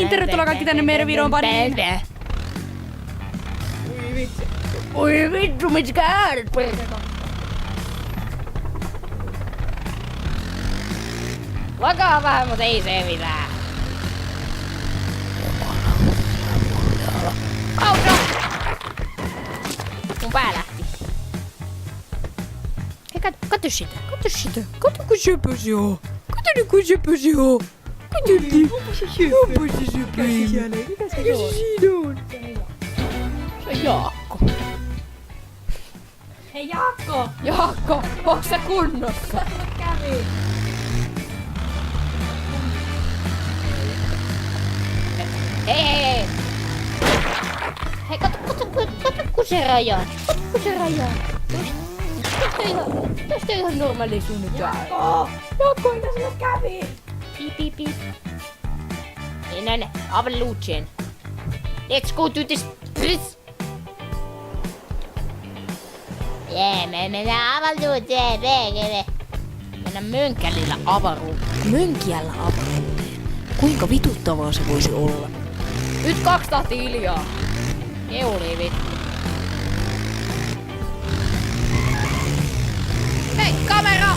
niin tervetuloa kaikki tänne meidän videon pariin. Oi vittu, mitkä ääret Vakaa vähän, mut ei se mitään. Auto! Mun pää lähti. Hei, katso sitä. Kato kun söpös joo. Kato kun söpös joo. Onpa se söpö. Mikä se siinä on? Se on Jaakko. Hei Jaakko! Jaakko, onks sä kunnossa? Kävi. Hei! Hei, kato kun se rajaa. Tästä on ihan normaali suunnitelma. Jaakko, mitä sulle kävi? Piip. Näin, avaluutseen. Let's go to this place. Me mennään avaluutseen, mennään Mönkälillä avaruuteen. Mönkiällä avaruuteen. Kuinka vituttavaa se voisi olla? Nyt 2 tahti hiljaa. Keuli vittu. Hei, kamera!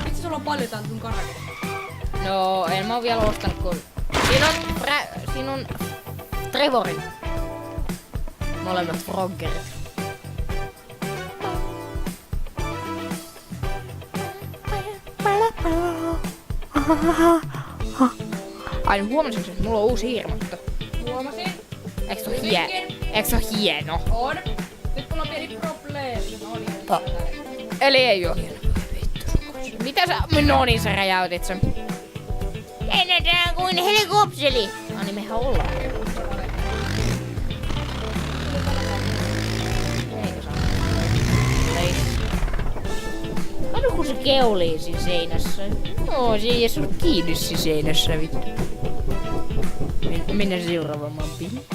Vitsi sulla on paljon täällä sun karakterissa. No, en mä oo vielä ostanut kun... Siinä on Trevorin. Molemmat froggerit. Ai, huomasin, että mulla on uusi hiirmatto. Huomasin. Eiks se oo hieno? On. Nyt mulla on pieni probleemi. Eli ei oo hieno. Mitä sä... No niin, sä räjäytit sen. Lennetään kuin helikopteri. No niin, mehän ollaan. Eikö saa? Ei. Kato kun se keulii siinä seinässä. No, se ei ole kiinni siinä seinässä vittu. Mennään seuraavaan mappiin.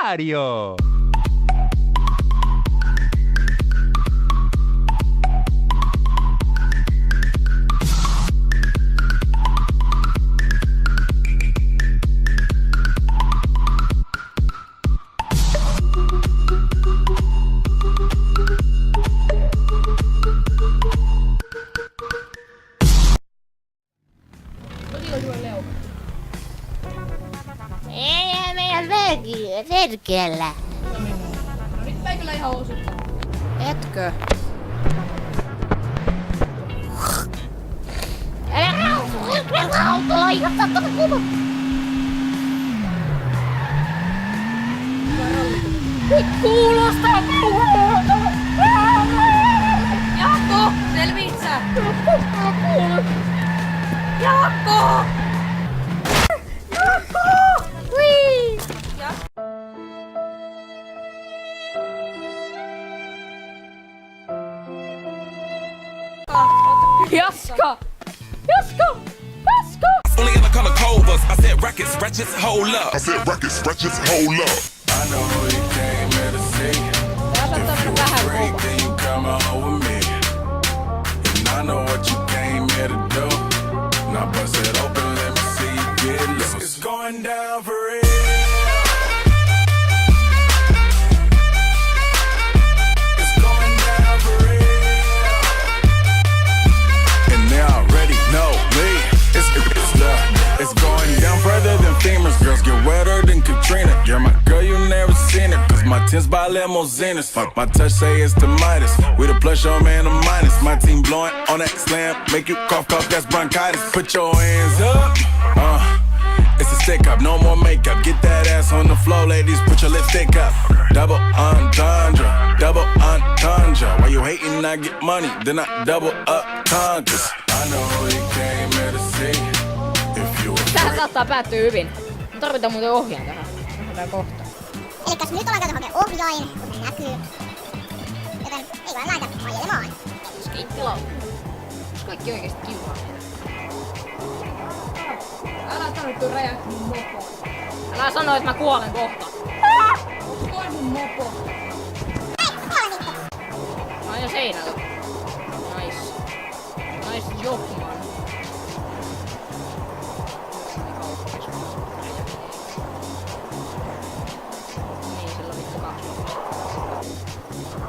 Mario! Ei meidän verkellä. No nyt mä ei kyllä ihan osuttaa. Etkö? Älä autolla ihasta tuota kuva. Nyt kuulostaa puhuta. Jaakko! Selviit sä! Jaakko! Wii! Jaska! Only in the color covers. I said rackets, ratchets, hold up. I said rackets, ratchets, hold up. I know who you came here to see. If you a freak, then you come home with me. And I know what you came here to do. Now bust it open, let me see you get loose. It's going down for real. It's going down for real. And they already know me. It's going down further than femurs. Girls get wetter than Katrina. You're my girl, you never seen it. Cause my tins by limousines. Fuck my touch, say it's the Midas. We the plus, your man, the minus. My team blowing on that slam. Make you cough, that's bronchitis. Put your hands up. It's a stick up, no more makeup. Get that ass on the floor, ladies. Put your lipstick up. Double entendre. Why you hating? I get money, then I double up conquers. I know who you came here to see. Tähän saattaa päättyä hyvin. Me tarvitaan muuten ohjaan tähän. Nähdään kohta. Elikkäs nyt ollaan käyty hakemaan ohjain, kuten näkyy. Joten ei vaan laita ajelemaan. Skeittilauta. Onks kaikki oikeesti kivaa? Älä tarvittu räjähtää mun mopoa. Älä sano, että mä kuolen kohta. Toi mun mopo. Hei, kuole vittu! seinällä. Nice. Nice job, man. Niin, sillä on vittu 2.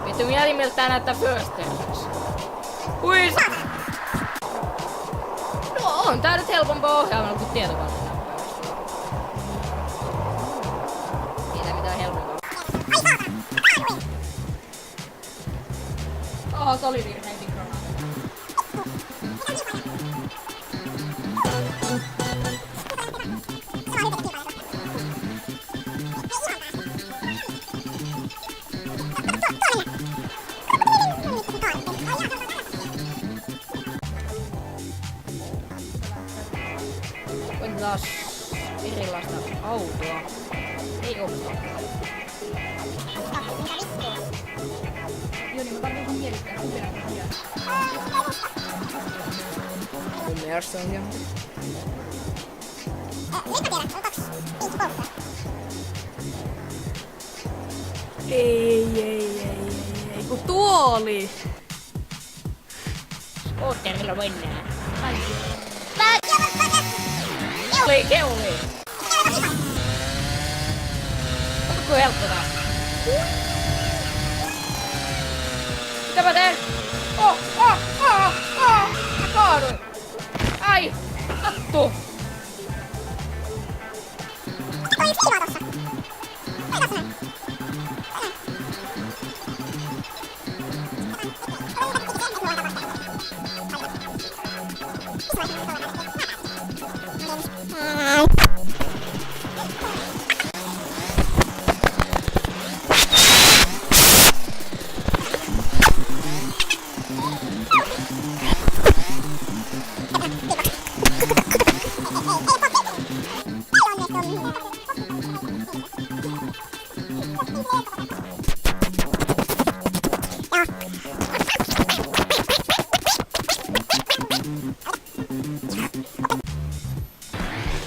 Vittu mielimiltä tää näyttää first persons. Hui! No on tää nyt helpompaa ohjaamalla kuin tietokoneen näppäimessä. Ei tää mitään helpompaa. Oho, se oli virheen mikronaami. Koitetaan erilaista autoa. Ei olekaan. Joo, niin mä tarvitsen sun mielittää. Mun mielestä on ihan. Ei, kun tuoli. Skootterilla mennään. Keuli. Onko helppo taas? Mitä mä teen? Mä kaaduin. Ai, hattu.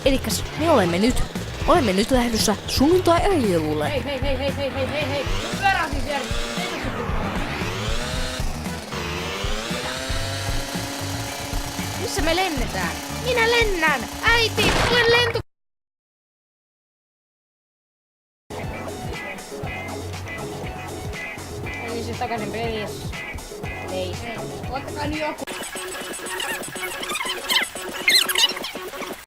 Elikkäs me olemme nyt lähdössä sunnuntai-ajolulle. Hei. Pyöräsi siellä. Missä me lennetään? Minä lennän! Äiti, olen lento... Eli siis takaisin pelissä. Ei. Ottakaa nyt joku.